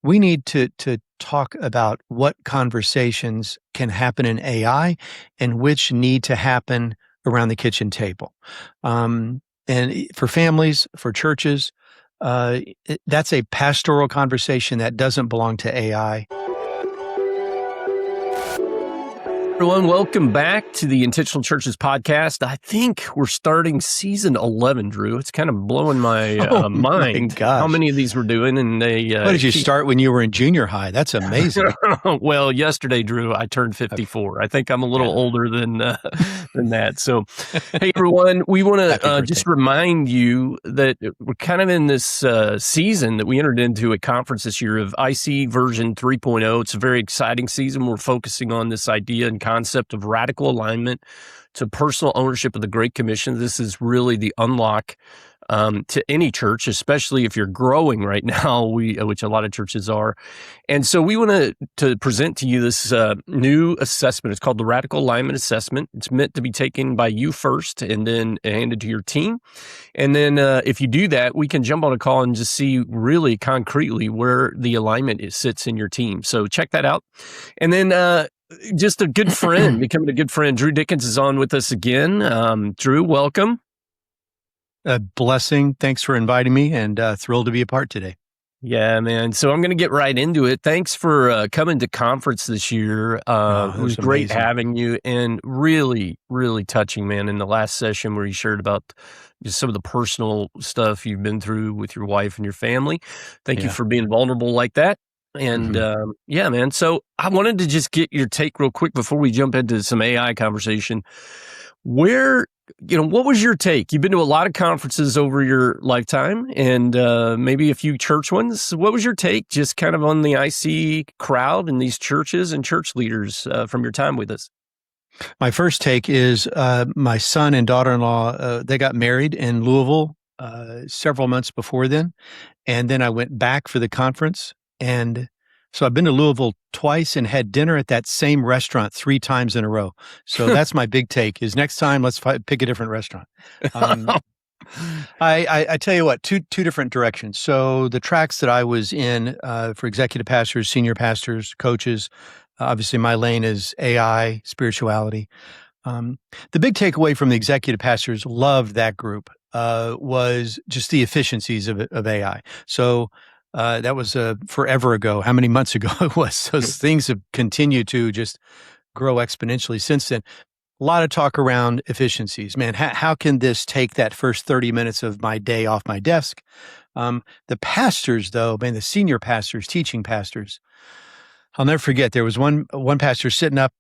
we need to talk about what conversations can happen in AI and which need to happen around the kitchen table. And for families, for churches, that's a pastoral conversation that doesn't belong to AI. Everyone, welcome back to the Intentional Churches podcast. I think we're starting season 11, Drew. It's kind of blowing my mind how many of these we're doing. And what did you start when you were in junior high? That's amazing. Well, yesterday, Drew, I turned 54. I think I'm a little older than that. So, hey, everyone, we want to just remind you that we're kind of in this season that we entered into a conference this year of IC version 3.0. It's a very exciting season. We're focusing on this idea and concept of radical alignment to personal ownership of the Great Commission. This is really the unlock to any church, especially if you're growing right now, which a lot of churches are. And so we want to present to you this new assessment. It's called the Radical Alignment Assessment. It's meant to be taken by you first and then handed to your team. And then if you do that, we can jump on a call and just see really concretely where the alignment sits in your team. So check that out. And then just a good friend, becoming a good friend. Drew Dickens is on with us again. Drew, welcome. A blessing. Thanks for inviting me, and thrilled to be a part today. Yeah, man. So I'm going to get right into it. Thanks for coming to conference this year. It was great having you, and really, really touching, man, in the last session where you shared about just some of the personal stuff you've been through with your wife and your family. Thank you for being vulnerable like that. And yeah, man. So I wanted to just get your take real quick before we jump into some AI conversation. What was your take? You've been to a lot of conferences over your lifetime and maybe a few church ones. What was your take just kind of on the IC crowd and these churches and church leaders from your time with us? My first take is my son and daughter-in-law, they got married in Louisville several months before then. And then I went back for the conference. And so I've been to Louisville twice and had dinner at that same restaurant 3 times in a row. So that's my big take is next time, let's pick a different restaurant. I tell you what, two different directions. So the tracks that I was in for executive pastors, senior pastors, coaches, obviously my lane is AI, spirituality. The big takeaway from the executive pastors, loved that group, was just the efficiencies of AI. So that was forever ago, how many months ago it was. Those things have continued to just grow exponentially since then. A lot of talk around efficiencies. Man, how can this take that first 30 minutes of my day off my desk? The pastors, though, man, the senior pastors, teaching pastors, I'll never forget, there was one pastor sitting off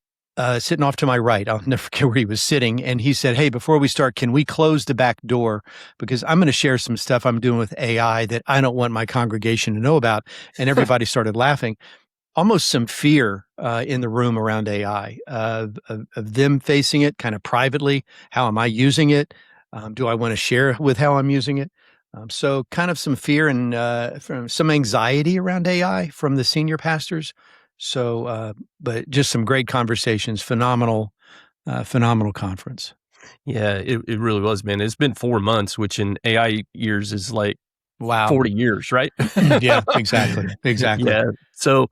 to my right. I'll never forget where he was sitting. And he said, hey, before we start, can we close the back door? Because I'm going to share some stuff I'm doing with AI that I don't want my congregation to know about. And everybody started laughing. Almost some fear in the room around AI, of them facing it kind of privately. How am I using it? Do I want to share with how I'm using it? So kind of some fear and from some anxiety around AI from the senior pastors. So, but just some great conversations, phenomenal conference. Yeah, it really was, man. It's been 4 months, which in AI years is like 40 years, right? Yeah, exactly. Yeah. So,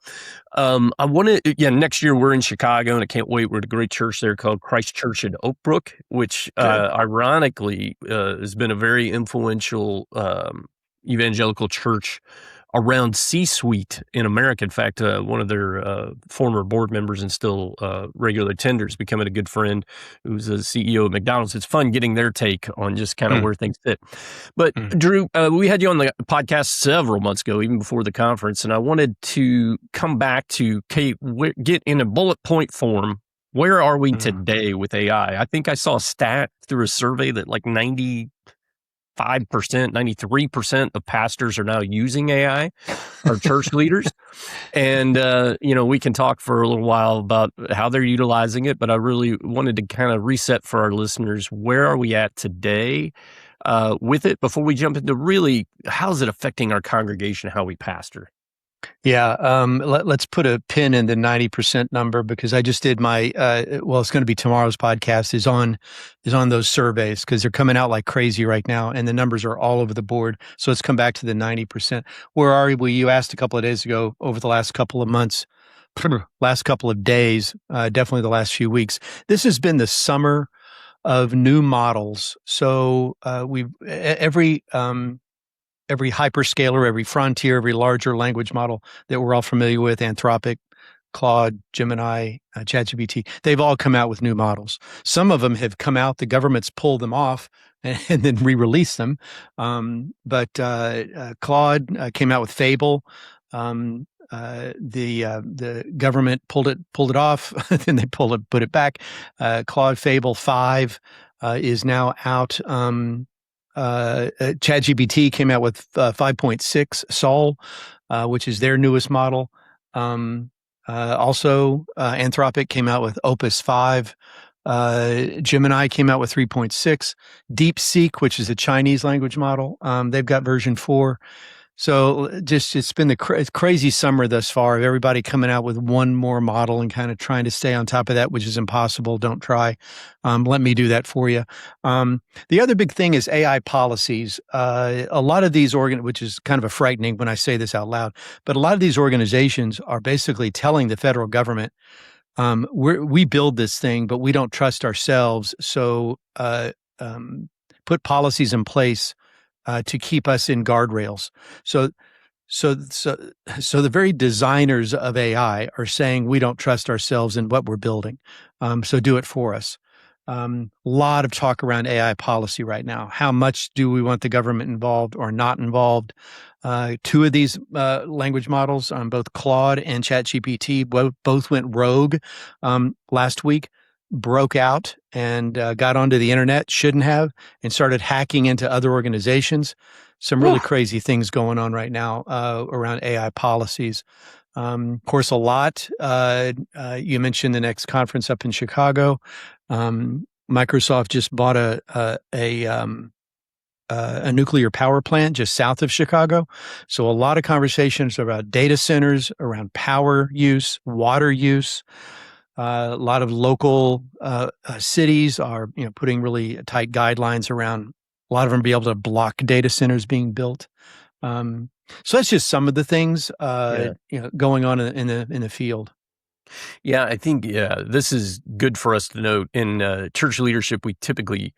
I want to, next year we're in Chicago and I can't wait. We're at a great church there called Christ Church in Oak Brook, which, ironically, has been a very influential, evangelical church around C-suite in America. In fact, one of their former board members and still regular attenders, becoming a good friend, who's a CEO at McDonald's. It's fun getting their take on just kind of where things fit. But Drew, we had you on the podcast several months ago, even before the conference, and I wanted to come back to get in a bullet point form. Where are we today with AI? I think I saw a stat through a survey that like 95%, 93% of pastors are now using AI, or church leaders. And, we can talk for a little while about how they're utilizing it, but I really wanted to kind of reset for our listeners. Where are we at today with it before we jump into really, how's it affecting our congregation, how we pastor? Yeah, let's put a pin in the 90% number because I just did my it's going to be tomorrow's podcast is on those surveys because they're coming out like crazy right now and the numbers are all over the board. So let's come back to the 90%. Where are we? You asked a couple of days ago over the last couple of months, last couple of days, definitely the last few weeks. This has been the summer of new models. So every hyperscaler, every frontier, every larger language model that we're all familiar with, Anthropic, Claude, Gemini, ChatGPT, they've all come out with new models. Some of them have come out, the government's pulled them off and then re-released them. But Claude came out with Fable. The government pulled it off, then they put it back. Claude Fable 5 is now out. ChatGPT came out with 5.6 Sol, which is their newest model. Also, Anthropic came out with Opus 5. Gemini came out with 3.6. DeepSeek, which is a Chinese language model, they've got version 4. So it's been the crazy summer thus far of everybody coming out with one more model and kind of trying to stay on top of that, which is impossible. Don't try. Let me do that for you. The other big thing is AI policies. A lot of these which is kind of a frightening when I say this out loud, but a lot of these organizations are basically telling the federal government, we build this thing, but we don't trust ourselves. So put policies in place to keep us in guardrails. So the very designers of AI are saying we don't trust ourselves in what we're building. So do it for us. Lot of talk around AI policy right now. How much do we want the government involved or not involved? Two of these language models, both Claude and ChatGPT, both went rogue last week. Broke out and got onto the internet, shouldn't have, and started hacking into other organizations. Some really crazy things going on right now around AI policies. Of course, a lot. You mentioned the next conference up in Chicago. Microsoft just bought a nuclear power plant just south of Chicago. So a lot of conversations about data centers, around power use, water use. A lot of local cities are, putting really tight guidelines around. A lot of them be able to block data centers being built. So that's just some of the things going on in the field. Yeah, I think this is good for us to note. In church leadership, we typically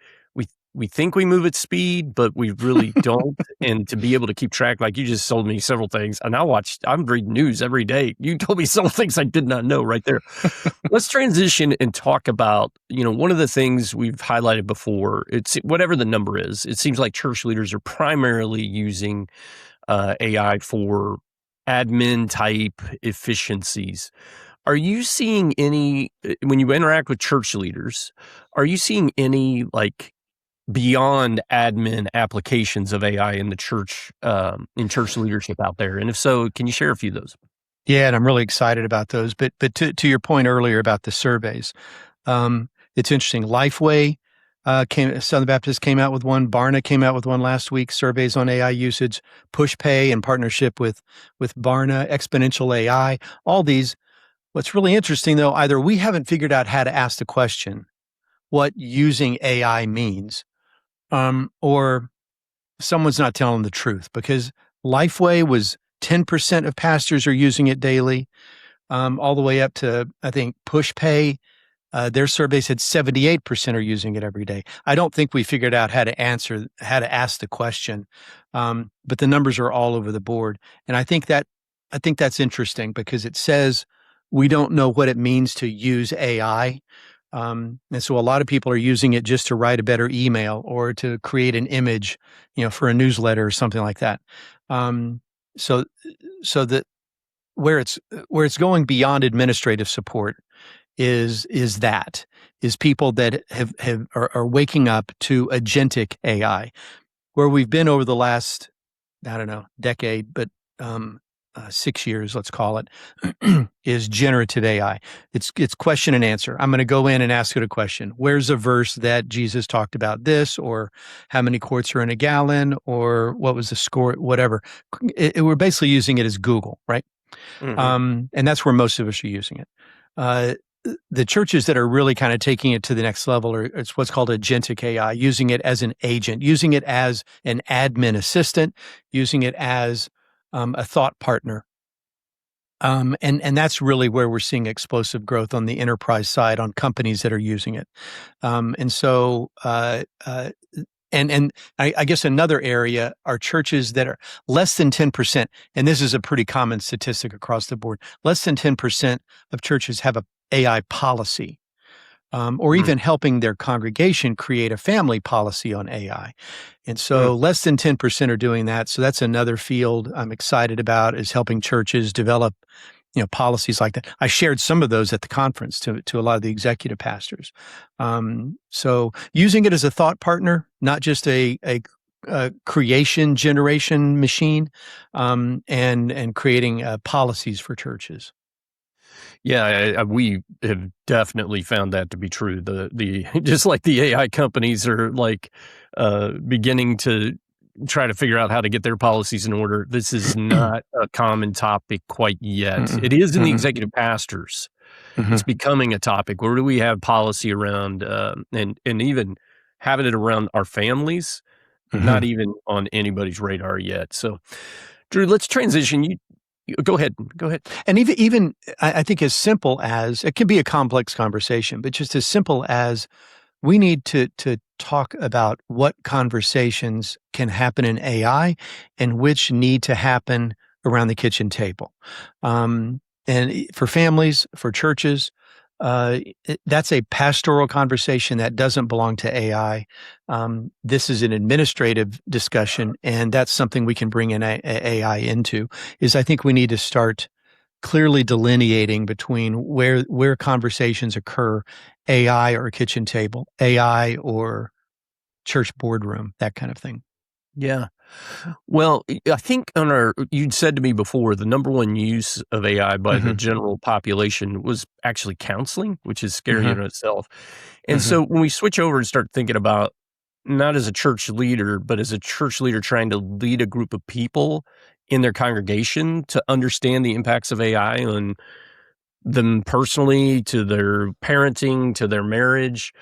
we think we move at speed, but we really don't. And to be able to keep track, like you just told me several things, and I'm reading news every day. You told me several things I did not know right there. Let's transition and talk about, one of the things we've highlighted before. It's whatever the number is. It seems like church leaders are primarily using AI for admin type efficiencies. Are you seeing any, when you interact with church leaders, are you seeing any beyond admin applications of AI in the church, in church leadership out there? And if so, can you share a few of those? Yeah, and I'm really excited about those. But to your point earlier about the surveys, it's interesting. Lifeway Southern Baptist came out with one. Barna came out with one last week. Surveys on AI usage. PushPay in partnership with Barna. Exponential AI. All these. What's really interesting though, either we haven't figured out how to ask the question, what using AI means, or someone's not telling the truth, because Lifeway was 10% of pastors are using it daily, all the way up to, I think, PushPay. Their survey said 78% are using it every day. I don't think we figured out how to ask the question, but the numbers are all over the board. And I think that's interesting because it says we don't know what it means to use AI. And so a lot of people are using it just to write a better email or to create an image, for a newsletter or something like that. So that where it's going beyond administrative support is people that are waking up to agentic AI, where we've been over the last, I don't know, decade, but 6 years, let's call it, is generative AI. It's question and answer. I'm going to go in and ask it a question. Where's a verse that Jesus talked about this, or how many quarts are in a gallon, or what was the score, whatever. We're basically using it as Google, right? And that's where most of us are using it. The churches that are really kind of taking it to the next level it's what's called agentic AI, using it as an agent, using it as an admin assistant, using it as a thought partner. And that's really where we're seeing explosive growth on the enterprise side on companies that are using it. And I guess another area are churches that are less than 10%, and this is a pretty common statistic across the board. Less than 10% of churches have a AI policy, or even helping their congregation create a family policy on AI. And so less than 10% are doing that. So that's another field I'm excited about, is helping churches develop policies like that. I shared some of those at the conference to a lot of the executive pastors. So using it as a thought partner, not just a creation generation machine, and creating policies for churches. Yeah, we have definitely found that to be true. The just like the AI companies are like beginning to try to figure out how to get their policies in order. This is not a common topic quite yet. It is in the executive pastors. It's becoming a topic. Where do we have policy around, and even having it around our families? Not even on anybody's radar yet. So, Drew, let's transition. You go ahead. And even I think as simple as, it can be a complex conversation, but just as simple as, we need to talk about what conversations can happen in AI and which need to happen around the kitchen table. And for families, for churches, that's a pastoral conversation that doesn't belong to AI. This is an administrative discussion, and that's something we can bring in AI into. I think we need to start clearly delineating between where conversations occur, AI or kitchen table, AI or church boardroom, that kind of thing. Yeah. Well, I think you'd said to me before, the number one use of AI by the general population was actually counseling, which is scary in itself. And so when we switch over and start thinking about, not as a church leader, but as a church leader trying to lead a group of people in their congregation to understand the impacts of AI on them personally, to their parenting, to their marriage,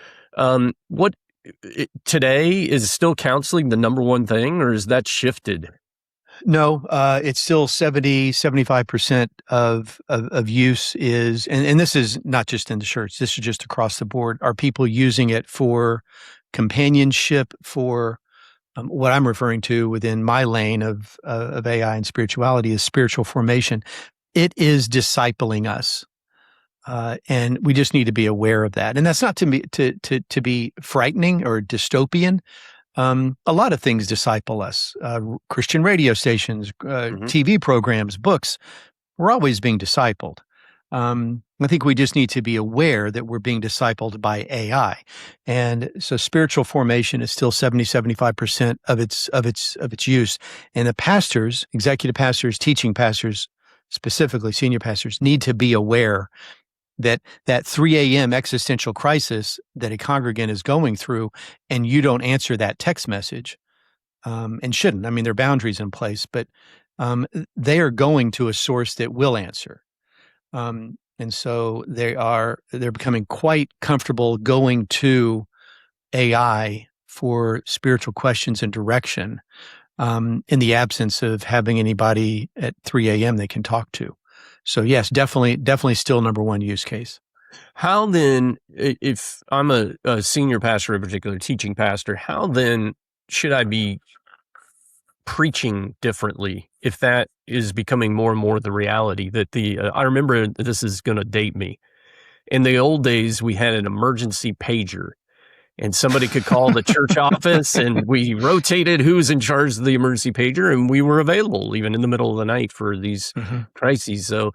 today is still counseling the number one thing, or is that shifted? No, it's still 75% of use is, and this is not just in the church, this is just across the board. Are people using it for companionship, for what I'm referring to within my lane of AI and spirituality is spiritual formation. It is discipling us. And we just need to be aware of that. And that's not to be frightening or dystopian. A lot of things disciple us. Christian radio stations, TV programs, books. We're always being discipled. I think we just need to be aware that we're being discipled by AI. And so spiritual formation is still 75% of its use. And the pastors, executive pastors, teaching pastors, specifically senior pastors, need to be aware that 3 a.m. existential crisis that a congregant is going through, and you don't answer that text message, and shouldn't. I mean, there are boundaries in place, but they are going to a source that will answer. And so they're becoming quite comfortable going to AI for spiritual questions and direction, in the absence of having anybody at 3 a.m. they can talk to. So yes, definitely still number one use case. How then, if I'm a senior pastor, in particular teaching pastor, how then should I be preaching differently if that is becoming more and more the reality? That I remember, this is going to date me. In the old days, we had an emergency pager, and somebody could call the church office, and we rotated who's in charge of the emergency pager, and we were available even in the middle of the night for these crises. So,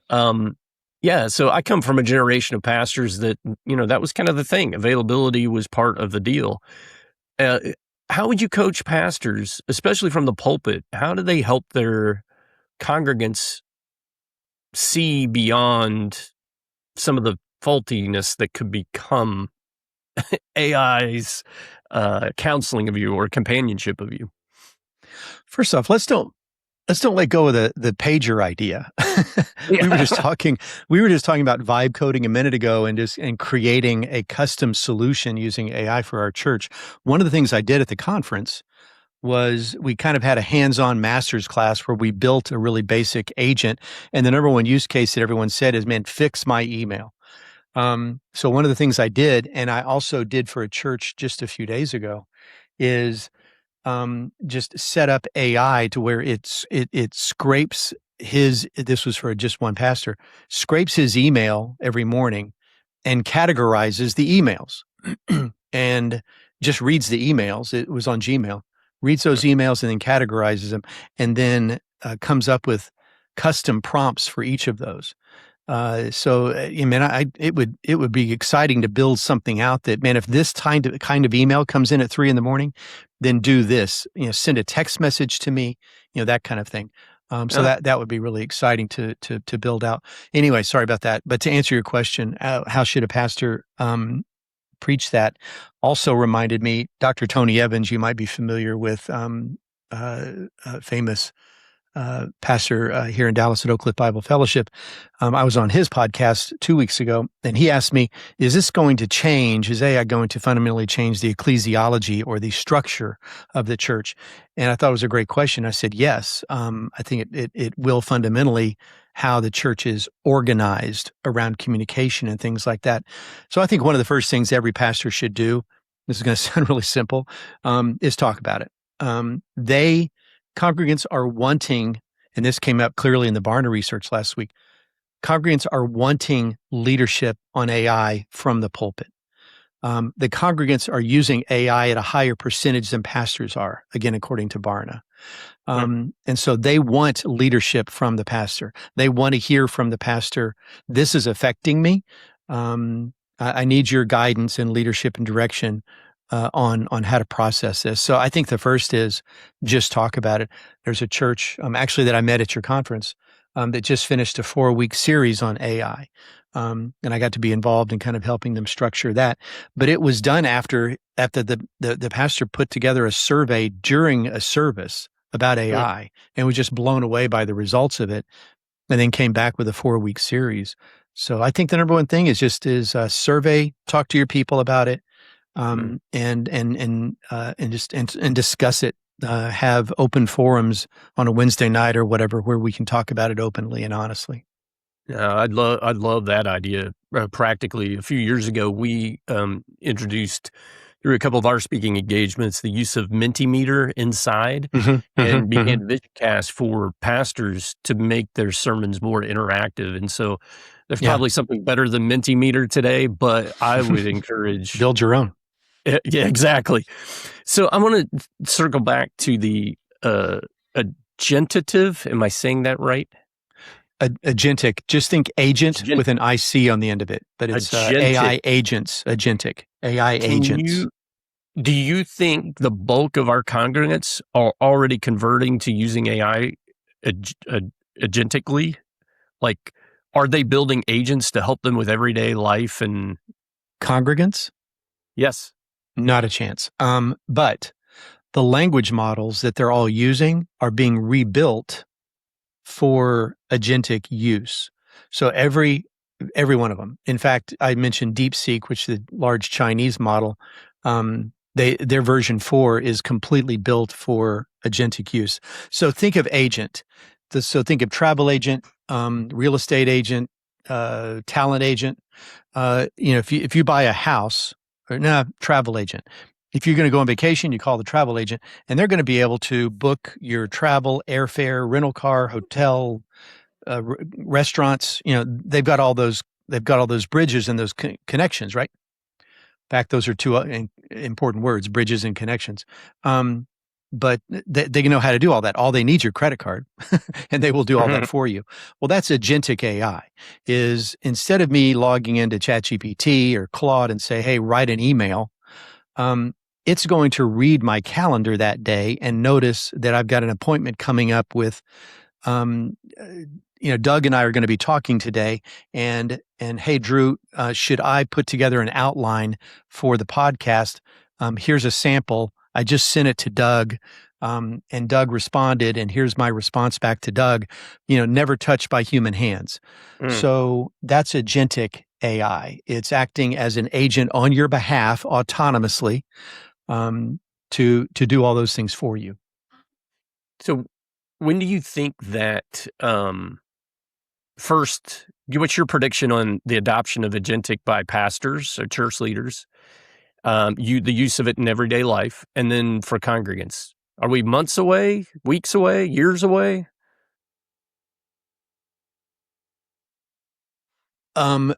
so I come from a generation of pastors that, that was kind of the thing. Availability was part of the deal. How would you coach pastors, especially from the pulpit? How do they help their congregants see beyond some of the faultiness that could become AI's counseling of you or companionship of you? First off, let's don't let's don't let go of the pager idea. Yeah. We were just talking about vibe coding a minute ago and creating a custom solution using AI for our church. One of the things I did at the conference was we kind of had a hands-on master's class where we built a really basic agent. And the number one use case that everyone said is, man, fix my email. So one of the things I did, and I also did for a church just a few days ago, is just set up AI to where it scrapes this was for just one pastor, scrapes his email every morning and categorizes the emails and just reads the emails. It was on Gmail, reads those emails and then categorizes them, and then comes up with custom prompts for each of those. It would be exciting to build something out that, man, if this kind of email comes in at 3 a.m, then do this, send a text message to me, that kind of thing. So that would be really exciting to build out. Anyway, sorry about that. But to answer your question, how should a pastor preach that? Also reminded me, Dr. Tony Evans, you might be familiar with, famous pastor here in Dallas at Oak Cliff Bible Fellowship. I was on his podcast 2 weeks ago, and he asked me, is this going to change? Is AI going to fundamentally change the ecclesiology or the structure of the church? And I thought it was a great question. I said, yes. I think it will fundamentally how the church is organized around communication and things like that. So I think one of the first things every pastor should do, this is going to sound really simple, is talk about it. Congregants are wanting, and this came up clearly in the Barna research last week, congregants are wanting leadership on AI from the pulpit. The congregants are using AI at a higher percentage than pastors are, again, according to Barna. And so they want leadership from the pastor. They want to hear from the pastor, this is affecting me. I need your guidance and leadership and direction on how to process this. So I think the first is just talk about it. There's a church actually that I met at your conference that just finished a 4-week series on AI. And I got to be involved in kind of helping them structure that. But it was done after the pastor put together a survey during a service about AI and was just blown away by the results of it, and then came back with a 4-week series. So I think the number one thing is survey, talk to your people about it. And discuss it. Have open forums on a Wednesday night or whatever where we can talk about it openly and honestly. Yeah, I'd love that idea. Practically, a few years ago, we introduced through a couple of our speaking engagements the use of Mentimeter inside and began Visioncast for pastors to make their sermons more interactive. And so there's probably something better than Mentimeter today, but I would encourage build your own. Yeah, exactly. So I want to circle back to the agentative. Am I saying that right? Agentic. Just think agent with an IC on the end of it, but it's AI agents. Agentic. AI agents. Do you think the bulk of our congregants are already converting to using AI agentically? Like, are they building agents to help them with everyday life and congregants? Yes. Not a chance. But the language models that they're all using are being rebuilt for agentic use. So every one of them. In fact, I mentioned DeepSeek, which is the large Chinese model. Their version 4 is completely built for agentic use. So think of agent. So think of travel agent, real estate agent, talent agent. If you buy a house, travel agent. If you're going to go on vacation, you call the travel agent, and they're going to be able to book your travel, airfare, rental car, hotel, restaurants. They've got all those bridges and those connections, right? In fact, those are two important words: bridges and connections. But they know how to do all that. All they need is your credit card, and they will do all that for you. Well, that's agentic AI. Is instead of me logging into ChatGPT or Claude and say, "Hey, write an email," it's going to read my calendar that day and notice that I've got an appointment coming up with, Doug and I are going to be talking today, and hey, Drew, should I put together an outline for the podcast? Here's a sample. I just sent it to Doug. And Doug responded, and here's my response back to Doug, never touched by human hands. So that's agentic AI. It's acting as an agent on your behalf autonomously, to do all those things for you. So when do you think that, first, what's your prediction on the adoption of agentic by pastors or church leaders? The use of it in everyday life, and then for congregants. Are we months away, weeks away, years away? Of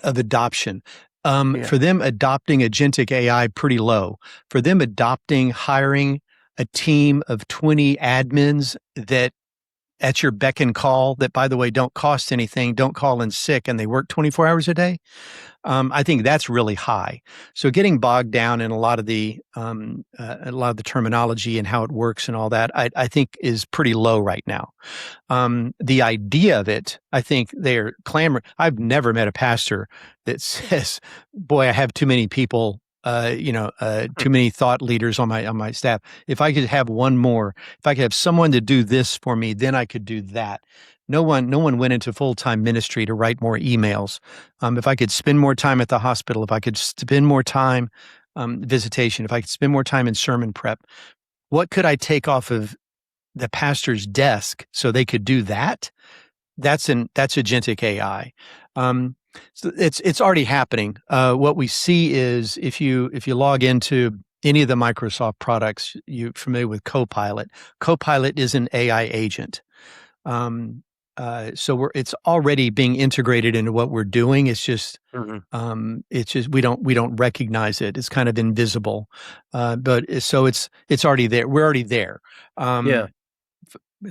adoption. Yeah. For them adopting agentic AI, pretty low. For them hiring a team of 20 admins that at your beck and call, that, by the way, don't cost anything, don't call in sick, and they work 24 hours a day. I think that's really high. So getting bogged down in a lot of the terminology and how it works and all that, I think is pretty low right now. The idea of it, I think they're clamoring. I've never met a pastor that says, "Boy, I have too many people, too many thought leaders on my staff. If I could have one more, if I could have someone to do this for me, then I could do that." No one went into full-time ministry to write more emails. If I could spend more time at the hospital, if I could spend more time visitation, if I could spend more time in sermon prep, what could I take off of the pastor's desk so they could do that? That's agentic AI. So it's already happening. What we see is if you log into any of the Microsoft products, you're familiar with Copilot. Copilot is an AI agent. So it's already being integrated into what we're doing. It's just, we don't recognize it. It's kind of invisible. But it's already there. We're already there. Yeah.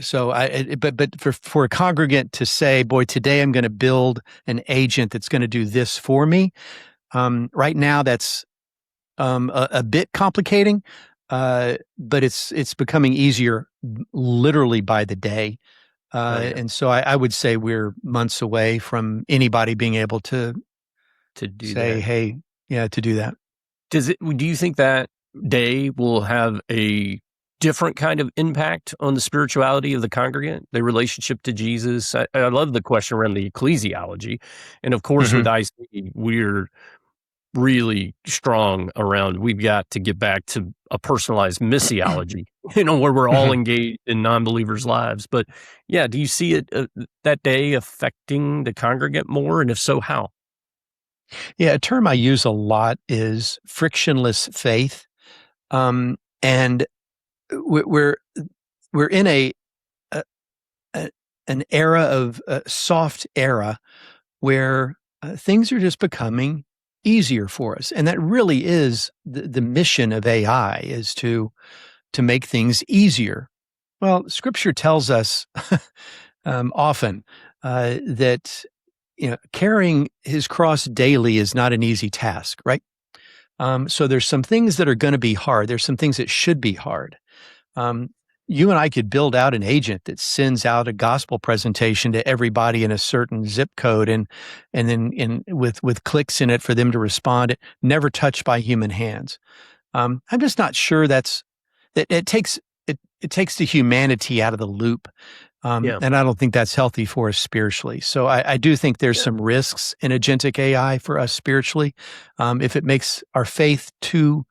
So but for a congregant to say, "Boy, today I'm going to build an agent that's going to do this for me," right now that's a bit complicating, but it's becoming easier literally by the day. And so I would say we're months away from anybody being able to do say, that. "Hey, yeah," to do that. Do you think that day will have a different kind of impact on the spirituality of the congregant, the relationship to Jesus? I love the question around the ecclesiology. And of course, with IC, we're really strong around, we've got to get back to a personalized missiology, where we're all engaged in non-believers' lives. But yeah, do you see it that day affecting the congregant more? And if so, how? Yeah, a term I use a lot is frictionless faith. And we're in a an era of soft era where things are just becoming easier for us, and that really is the mission of AI, is to make things easier. Well, Scripture tells us often that carrying his cross daily is not an easy task, right? So there's some things that are going to be hard. There's some things that should be hard. Um, you and I could build out an agent that sends out a gospel presentation to everybody in a certain zip code, and then with clicks in it for them to respond, never touched by human hands. I'm just not sure that it takes the humanity out of the loop. Yeah. And I don't think that's healthy for us spiritually. So I do think there's some risks in agentic AI for us spiritually. If it makes our faith too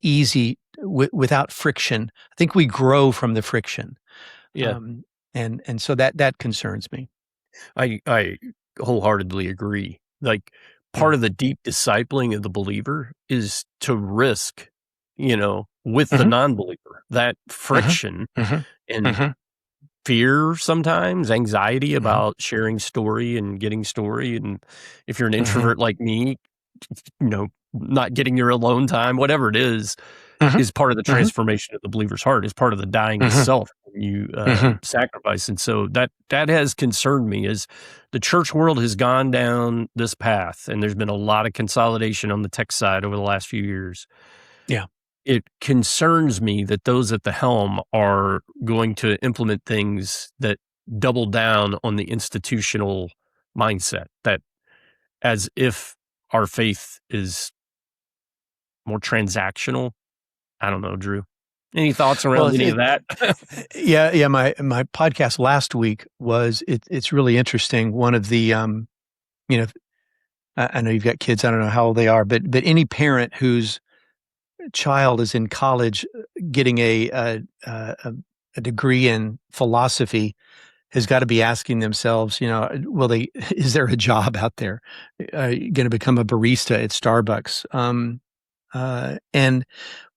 easy without friction, I think we grow from the friction. Yeah. And so that concerns me. I wholeheartedly agree. Like, part of the deep discipling of the believer is to risk, with the non-believer, that friction and fear, sometimes anxiety about sharing story and getting story. And if you're an introvert like me, not getting your alone time, whatever it is part of the transformation of the believer's heart, is part of the dying to self when you sacrifice. And so that has concerned me, as the church world has gone down this path, and there's been a lot of consolidation on the tech side over the last few years. Yeah. It concerns me that those at the helm are going to implement things that double down on the institutional mindset, that as if our faith is more transactional. I don't know, Drew. Any thoughts around any of that? Yeah. My podcast last week was it's really interesting. One of the you know, I know you've got kids. I don't know how old they are, but any parent whose child is in college getting a degree in philosophy has got to be asking themselves, is there a job out there? Going to become a barista at Starbucks? And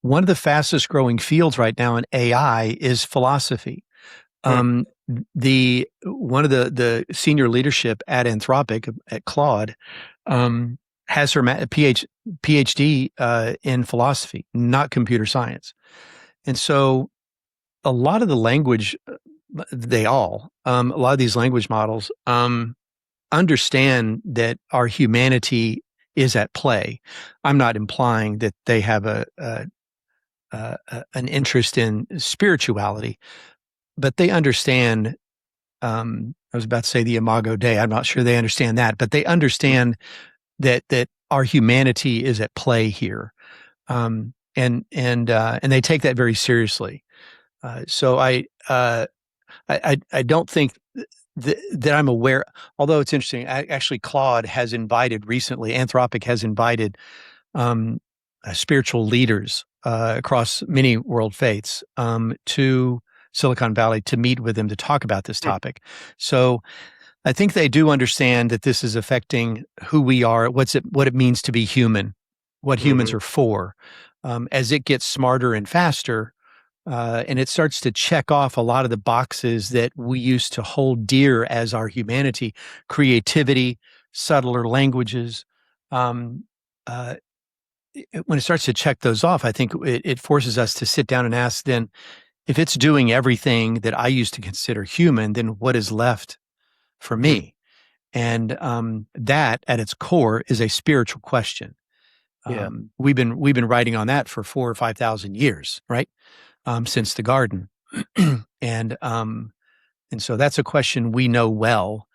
one of the fastest growing fields right now in AI is philosophy. One of the senior leadership at Anthropic, at Claude, has her PhD in philosophy, not computer science. And so a lot of the language, a lot of these language models understand that our humanity is at play. I'm not implying that they have an interest in spirituality, but they understand. I was about to say the Imago Dei. I'm not sure they understand that, but they understand that our humanity is at play here, and they take that very seriously. So I don't think that I'm aware. Although it's interesting, actually, Claude has invited recently. Anthropic has invited spiritual leaders across many world faiths to Silicon Valley to meet with them to talk about this topic. So I think they do understand that this is affecting who we are, what it means to be human, what humans are for. As it gets smarter and faster, and it starts to check off a lot of the boxes that we used to hold dear as our humanity, creativity, subtler languages. When it starts to check those off, I think it forces us to sit down and ask then, if it's doing everything that I used to consider human, then what is left for me? And that at its core is a spiritual question. We've been writing on that for 4,000 or 5,000 years, right? Since the garden. And so that's a question we know well.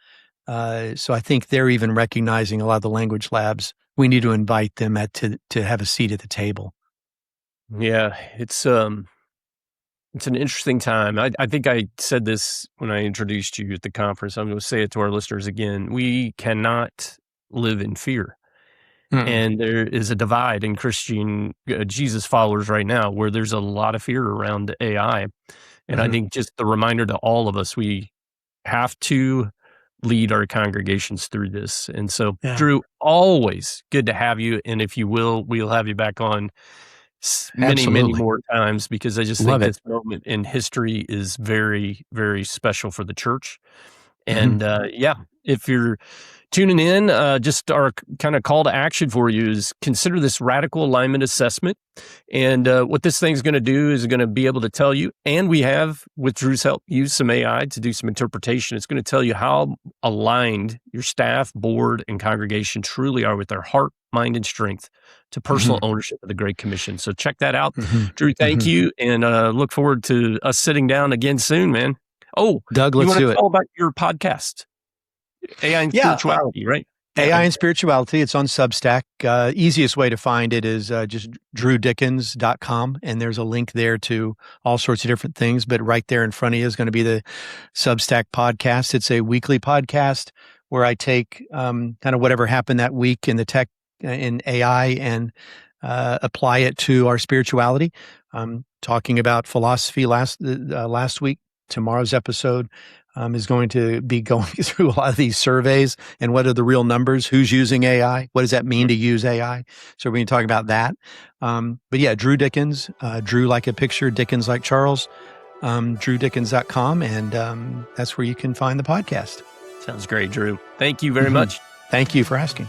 So I think they're even recognizing a lot of the language labs. We need to invite them to have a seat at the table. Yeah, it's an interesting time. I think I said this when I introduced you at the conference. I'm going to say it to our listeners again. We cannot live in fear. And there is a divide in Christian Jesus followers right now where there's a lot of fear around AI. And I think just the reminder to all of us, we have to lead our congregations through this. And so, Drew, always good to have you. And if you will, we'll have you back on many more times, because I just think this moment in history is very, very special for the church. And if you're tuning in, just our kind of call to action for you is consider this radical alignment assessment. And what this thing's going to do is going to be able to tell you, and we have, with Drew's help, used some AI to do some interpretation. It's going to tell you how aligned your staff, board, and congregation truly are with their heart, mind, and strength to personal ownership of the Great Commission. So check that out. Drew, thank you, and look forward to us sitting down again soon, man. Oh, Doug, let's do it. All about your podcast, AI and Spirituality, right? AI and Spirituality. It's on Substack. Easiest way to find it is just drewdickens.com, and there's a link there to all sorts of different things. But right there in front of you is going to be the Substack podcast. It's a weekly podcast where I take kind of whatever happened that week in the tech, in AI, and apply it to our spirituality. Talking about philosophy last week. Tomorrow's episode is going to be going through a lot of these surveys and what are the real numbers, who's using AI, what does that mean to use AI? So we're going to talk about that. But yeah, Drew Dickens, Drew like a picture, Dickens like Charles, drewdickens.com, and that's where you can find the podcast. Sounds great, Drew. Thank you very much. Thank you for asking.